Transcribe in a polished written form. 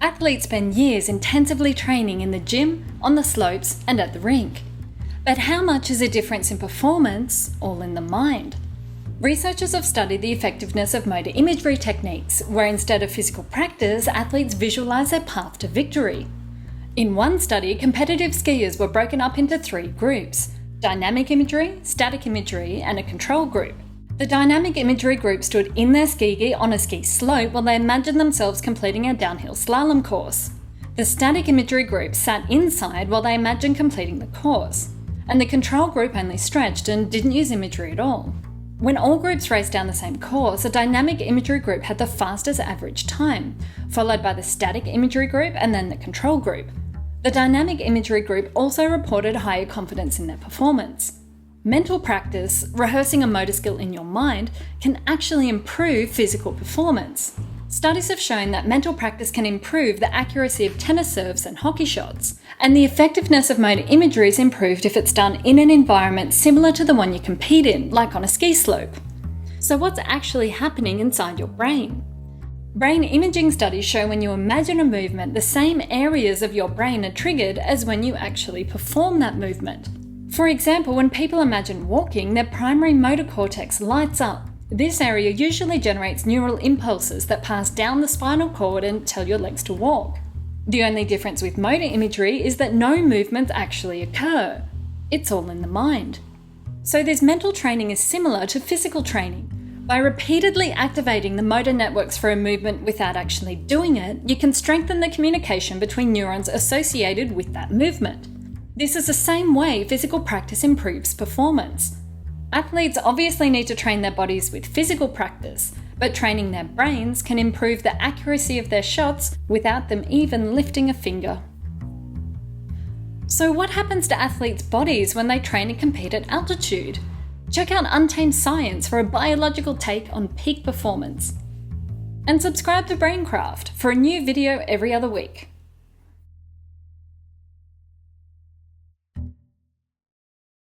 Athletes spend years intensively training in the gym, on the slopes, and at the rink. But how much is a difference in performance all in the mind? Researchers have studied the effectiveness of motor imagery techniques, where instead of physical practice, athletes visualize their path to victory. In one study, competitive skiers were broken up into 3 groups: dynamic imagery, static imagery, and a control group. The dynamic imagery group stood in their ski gear on a ski slope while they imagined themselves completing a downhill slalom course. The static imagery group sat inside while they imagined completing the course. And the control group only stretched and didn't use imagery at all. When all groups raced down the same course, the dynamic imagery group had the fastest average time, followed by the static imagery group and then the control group. The dynamic imagery group also reported higher confidence in their performance. Mental practice, rehearsing a motor skill in your mind, can actually improve physical performance. Studies have shown that mental practice can improve the accuracy of tennis serves and hockey shots, and the effectiveness of motor imagery is improved if it's done in an environment similar to the one you compete in, like on a ski slope. So what's actually happening inside your brain? Brain imaging studies show when you imagine a movement, the same areas of your brain are triggered as when you actually perform that movement. For example, when people imagine walking, their primary motor cortex lights up. This area usually generates neural impulses that pass down the spinal cord and tell your legs to walk. The only difference with motor imagery is that no movements actually occur. It's all in the mind. So this mental training is similar to physical training. By repeatedly activating the motor networks for a movement without actually doing it, you can strengthen the communication between neurons associated with that movement. This is the same way physical practice improves performance. Athletes obviously need to train their bodies with physical practice, but training their brains can improve the accuracy of their shots without them even lifting a finger. So what happens to athletes' bodies when they train and compete at altitude? Check out Untamed Science for a biological take on peak performance. And subscribe to Braincraft for a new video every other week.